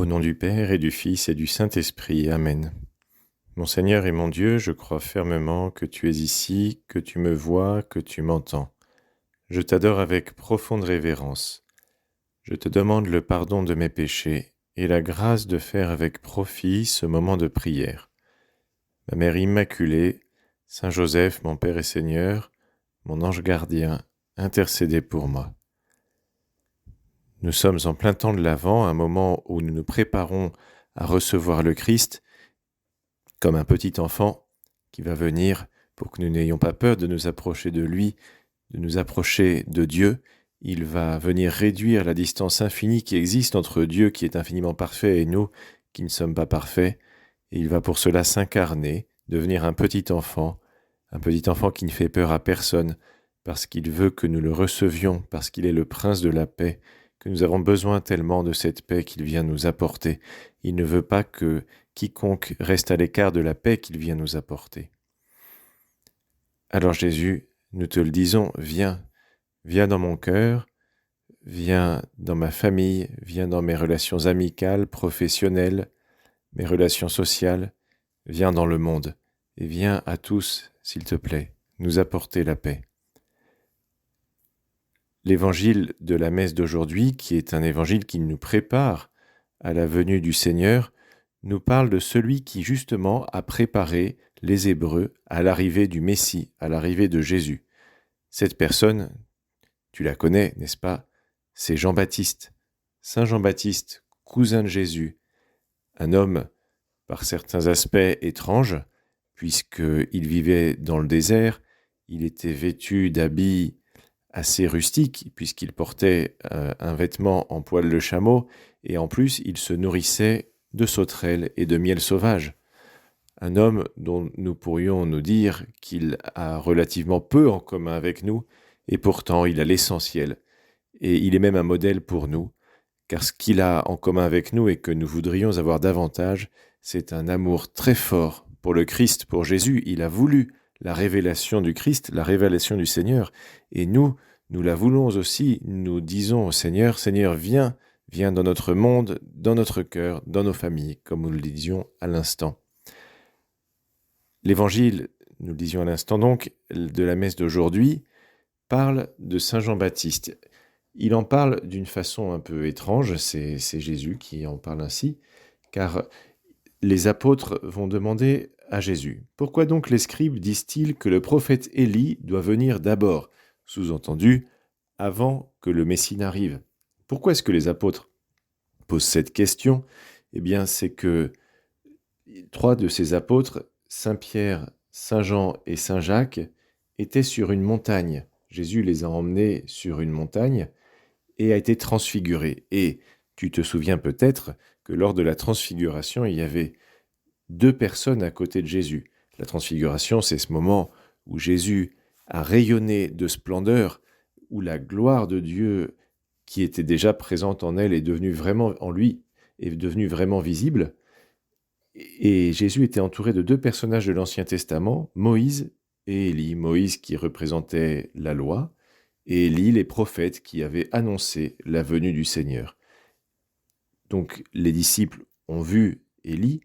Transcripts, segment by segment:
Au nom du Père et du Fils et du Saint-Esprit. Amen. Mon Seigneur et mon Dieu, je crois fermement que tu es ici, que tu me vois, que tu m'entends. Je t'adore avec profonde révérence. Je te demande le pardon de mes péchés et la grâce de faire avec profit ce moment de prière. Ma Mère Immaculée, Saint Joseph, mon Père et Seigneur, mon ange gardien, intercédez pour moi. Nous sommes en plein temps de l'Avent, un moment où nous nous préparons à recevoir le Christ, comme un petit enfant qui va venir pour que nous n'ayons pas peur de nous approcher de lui, de nous approcher de Dieu. Il va venir réduire la distance infinie qui existe entre Dieu qui est infiniment parfait et nous qui ne sommes pas parfaits. Et il va pour cela s'incarner, devenir un petit enfant qui ne fait peur à personne, parce qu'il veut que nous le recevions, parce qu'il est le prince de la paix, que nous avons besoin tellement de cette paix qu'il vient nous apporter. Il ne veut pas que quiconque reste à l'écart de la paix qu'il vient nous apporter. Alors Jésus, nous te le disons, viens dans mon cœur, viens dans ma famille, viens dans mes relations amicales, professionnelles, mes relations sociales, viens dans le monde, et viens à tous, s'il te plaît, nous apporter la paix. L'évangile de la messe d'aujourd'hui, qui est un évangile qui nous prépare à la venue du Seigneur, nous parle de celui qui justement a préparé les Hébreux à l'arrivée du Messie, à l'arrivée de Jésus. Cette personne, tu la connais, n'est-ce pas? C'est Jean-Baptiste, Saint Jean-Baptiste, cousin de Jésus, un homme par certains aspects étrange, puisqu'il vivait dans le désert, il était vêtu d'habits assez rustiques, puisqu'il portait un vêtement en poil de chameau, et en plus il se nourrissait de sauterelles et de miel sauvage. Un homme dont nous pourrions nous dire qu'il a relativement peu en commun avec nous, et pourtant il a l'essentiel. Et il est même un modèle pour nous, car ce qu'il a en commun avec nous et que nous voudrions avoir davantage, c'est un amour très fort pour le Christ, pour Jésus. Il a voulu la révélation du Christ, la révélation du Seigneur, et nous la voulons aussi. Nous disons au Seigneur, Seigneur, viens dans notre monde, dans notre cœur, dans nos familles, comme nous le disions à l'instant. L'évangile, nous le disions à l'instant donc, de la messe d'aujourd'hui, parle de Saint Jean-Baptiste. Il en parle d'une façon un peu étrange, c'est Jésus qui en parle ainsi, car les apôtres vont demander à Jésus, « Pourquoi donc les scribes disent-ils que le prophète Élie doit venir d'abord ?» Sous-entendu, avant que le Messie n'arrive. Pourquoi est-ce que les apôtres posent cette question? Eh bien, c'est que 3 de ces apôtres, Saint Pierre, Saint Jean et Saint Jacques, étaient sur une montagne. Jésus les a emmenés sur une montagne et a été transfiguré. Et tu te souviens peut-être que lors de la transfiguration, il y avait 2 personnes à côté de Jésus. La transfiguration, c'est ce moment où Jésus a rayonné de splendeur, où la gloire de Dieu qui était déjà présente en elle est devenue vraiment en lui, est devenue vraiment visible. Et Jésus était entouré de 2 personnages de l'Ancien Testament, Moïse et Élie. Moïse qui représentait la loi, et Élie, les prophètes qui avaient annoncé la venue du Seigneur. Donc les disciples ont vu Élie,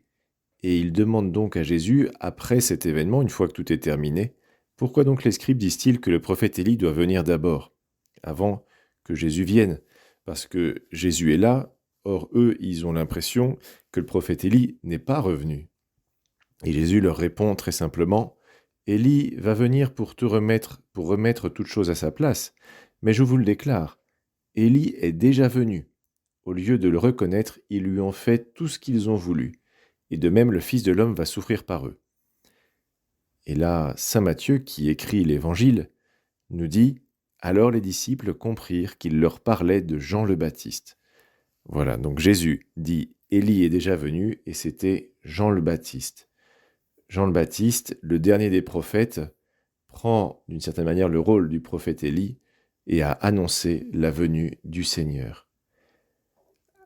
et ils demandent donc à Jésus, après cet événement, une fois que tout est terminé, pourquoi donc les scribes disent-ils que le prophète Élie doit venir d'abord, avant que Jésus vienne? Parce que Jésus est là, or eux, ils ont l'impression que le prophète Élie n'est pas revenu. Et Jésus leur répond très simplement, Élie va venir pour remettre toute chose à sa place, mais je vous le déclare, Élie est déjà venu. Au lieu de le reconnaître, ils lui ont fait tout ce qu'ils ont voulu. Et de même, le Fils de l'homme va souffrir par eux. Et là, saint Matthieu, qui écrit l'Évangile, nous dit « Alors les disciples comprirent qu'il leur parlait de Jean le Baptiste. » Voilà, donc Jésus dit « Élie est déjà venu » et c'était Jean le Baptiste. Jean le Baptiste, le dernier des prophètes, prend d'une certaine manière le rôle du prophète Élie et a annoncé la venue du Seigneur.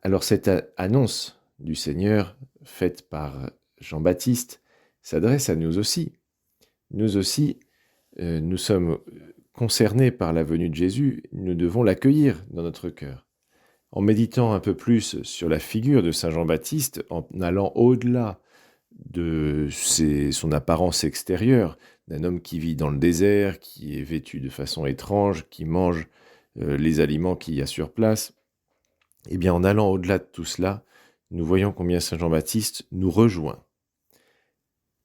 Alors cette annonce du Seigneur, faite par Jean-Baptiste, s'adresse à nous aussi. Nous aussi, nous sommes concernés par la venue de Jésus, nous devons l'accueillir dans notre cœur. En méditant un peu plus sur la figure de Saint Jean-Baptiste, en allant au-delà de son apparence extérieure, d'un homme qui vit dans le désert, qui est vêtu de façon étrange, qui mange les aliments qu'il y a sur place, eh bien en allant au-delà de tout cela, nous voyons combien Saint Jean-Baptiste nous rejoint,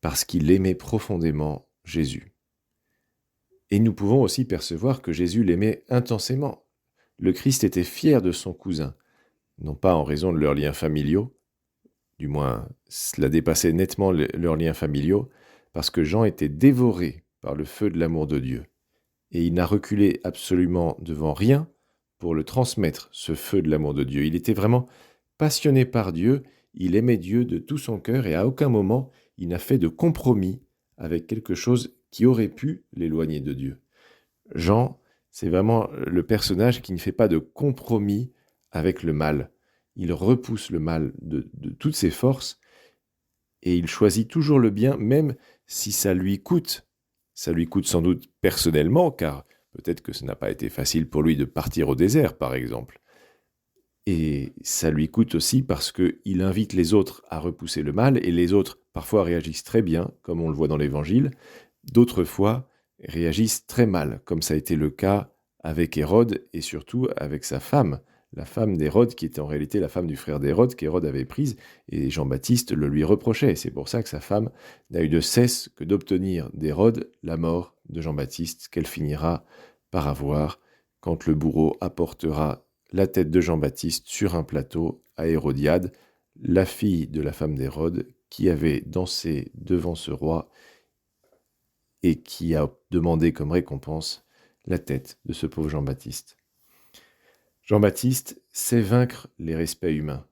parce qu'il aimait profondément Jésus. Et nous pouvons aussi percevoir que Jésus l'aimait intensément. Le Christ était fier de son cousin, non pas en raison de leurs liens familiaux, du moins cela dépassait nettement leurs liens familiaux, parce que Jean était dévoré par le feu de l'amour de Dieu. Et il n'a reculé absolument devant rien pour le transmettre, ce feu de l'amour de Dieu. Il était vraiment passionné par Dieu, il aimait Dieu de tout son cœur et à aucun moment il n'a fait de compromis avec quelque chose qui aurait pu l'éloigner de Dieu. Jean, c'est vraiment le personnage qui ne fait pas de compromis avec le mal. Il repousse le mal de toutes ses forces et il choisit toujours le bien, même si ça lui coûte. Ça lui coûte sans doute personnellement, car peut-être que ce n'a pas été facile pour lui de partir au désert, par exemple. Et ça lui coûte aussi parce qu'il invite les autres à repousser le mal, et les autres parfois réagissent très bien, comme on le voit dans l'Évangile, d'autres fois réagissent très mal, comme ça a été le cas avec Hérode et surtout avec sa femme, la femme d'Hérode, qui était en réalité la femme du frère d'Hérode, qu'Hérode avait prise, et Jean-Baptiste le lui reprochait. C'est pour ça que sa femme n'a eu de cesse que d'obtenir d'Hérode la mort de Jean-Baptiste, qu'elle finira par avoir quand le bourreau apportera la tête de Jean-Baptiste sur un plateau à Hérodiade, la fille de la femme d'Hérode, qui avait dansé devant ce roi et qui a demandé comme récompense la tête de ce pauvre Jean-Baptiste. Jean-Baptiste sait vaincre les respects humains.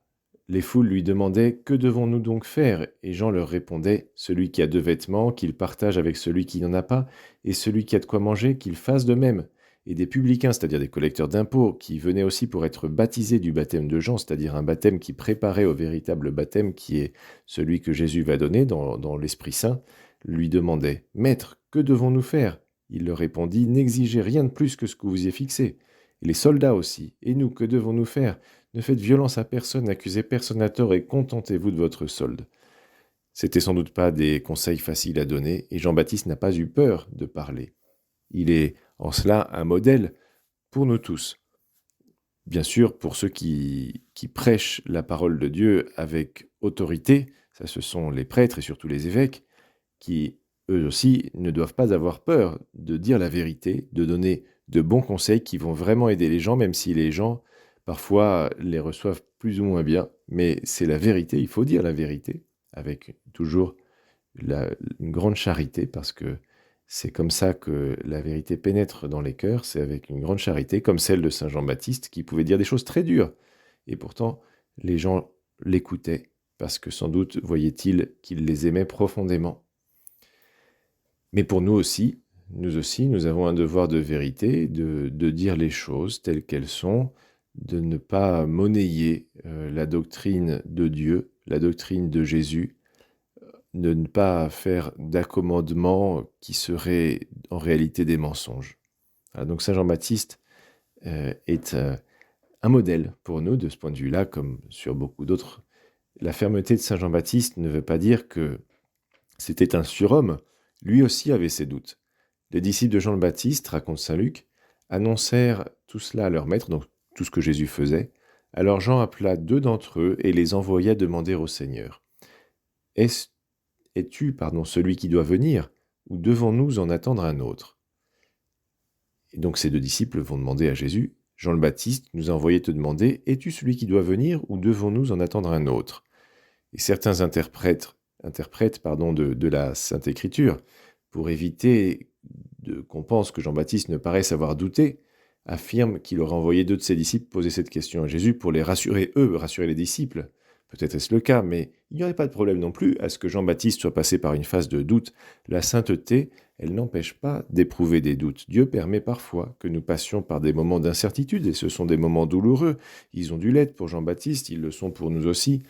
Les foules lui demandaient « Que devons-nous donc faire ?» Et Jean leur répondait « Celui qui a 2 vêtements, qu'il partage avec celui qui n'en a pas, et celui qui a de quoi manger, qu'il fasse de même. » Et des publicains, c'est-à-dire des collecteurs d'impôts, qui venaient aussi pour être baptisés du baptême de Jean, c'est-à-dire un baptême qui préparait au véritable baptême qui est celui que Jésus va donner dans l'Esprit Saint, lui demandaient « Maître, que devons-nous faire ?» Il leur répondit « N'exigez rien de plus que ce que vous y fixé. » Et les soldats aussi. « Et nous, que devons-nous faire ? Ne faites violence à personne, n'accusez personne à tort et contentez-vous de votre solde. » C'était sans doute pas des conseils faciles à donner, et Jean-Baptiste n'a pas eu peur de parler. Il est en cela un modèle pour nous tous. Bien sûr, pour ceux qui prêchent la parole de Dieu avec autorité, ça ce sont les prêtres et surtout les évêques, qui eux aussi ne doivent pas avoir peur de dire la vérité, de donner de bons conseils qui vont vraiment aider les gens, même si les gens parfois les reçoivent plus ou moins bien, mais c'est la vérité, il faut dire la vérité, avec toujours une grande charité, parce que c'est comme ça que la vérité pénètre dans les cœurs, c'est avec une grande charité, comme celle de Saint Jean-Baptiste, qui pouvait dire des choses très dures, et pourtant les gens l'écoutaient, parce que sans doute voyaient-ils qu'il les aimait profondément. Mais pour nous aussi, nous avons un devoir de vérité, de dire les choses telles qu'elles sont, de ne pas monnayer la doctrine de Dieu, la doctrine de Jésus, de ne pas faire d'accommodements qui seraient en réalité des mensonges. Voilà, donc Saint Jean-Baptiste est un modèle pour nous de ce point de vue-là, comme sur beaucoup d'autres. La fermeté de Saint Jean-Baptiste ne veut pas dire que c'était un surhomme. Lui aussi avait ses doutes. Les disciples de Jean le Baptiste, raconte saint Luc, annoncèrent tout cela à leur maître, donc tout ce que Jésus faisait. Alors Jean appela 2 d'entre eux et les envoya demander au Seigneur. Es-tu celui qui doit venir, ou devons-nous en attendre un autre ? Et donc ces 2 disciples vont demander à Jésus, Jean le Baptiste nous a envoyé te demander, es-tu celui qui doit venir, ou devons-nous en attendre un autre ? Et certains interprètes de la Sainte Écriture, pour éviter qu'on pense que Jean-Baptiste ne paraisse avoir douté, affirment qu'il aurait envoyé 2 de ses disciples poser cette question à Jésus pour les rassurer, rassurer les disciples. Peut-être est-ce le cas, mais il n'y aurait pas de problème non plus à ce que Jean-Baptiste soit passé par une phase de doute. La sainteté, elle n'empêche pas d'éprouver des doutes. Dieu permet parfois que nous passions par des moments d'incertitude, et ce sont des moments douloureux. Ils ont dû l'être pour Jean-Baptiste, ils le sont pour nous aussi.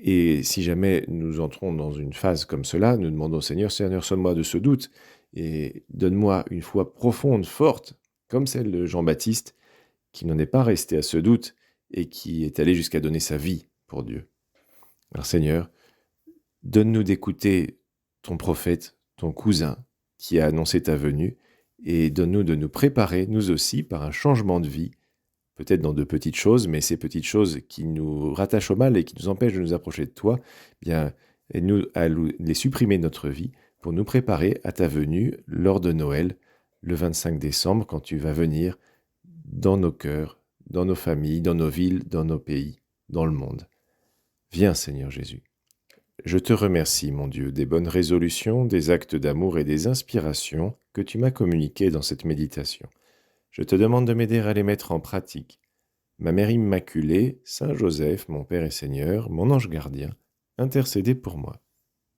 Et si jamais nous entrons dans une phase comme cela, nous demandons au Seigneur, Seigneur, sonne-moi de ce doute et donne-moi une foi profonde, forte, comme celle de Jean-Baptiste, qui n'en est pas resté à ce doute et qui est allé jusqu'à donner sa vie pour Dieu. Alors Seigneur, donne-nous d'écouter ton prophète, ton cousin, qui a annoncé ta venue, et donne-nous de nous préparer, nous aussi, par un changement de vie, peut-être dans de petites choses, mais ces petites choses qui nous rattachent au mal et qui nous empêchent de nous approcher de toi, eh bien, aide-nous à les supprimer de notre vie pour nous préparer à ta venue lors de Noël, le 25 décembre, quand tu vas venir dans nos cœurs, dans nos familles, dans nos villes, dans nos pays, dans le monde. Viens, Seigneur Jésus. Je te remercie, mon Dieu, des bonnes résolutions, des actes d'amour et des inspirations que tu m'as communiquées dans cette méditation. Je te demande de m'aider à les mettre en pratique. Ma Mère Immaculée, Saint Joseph, mon Père et Seigneur, mon ange gardien, intercédez pour moi.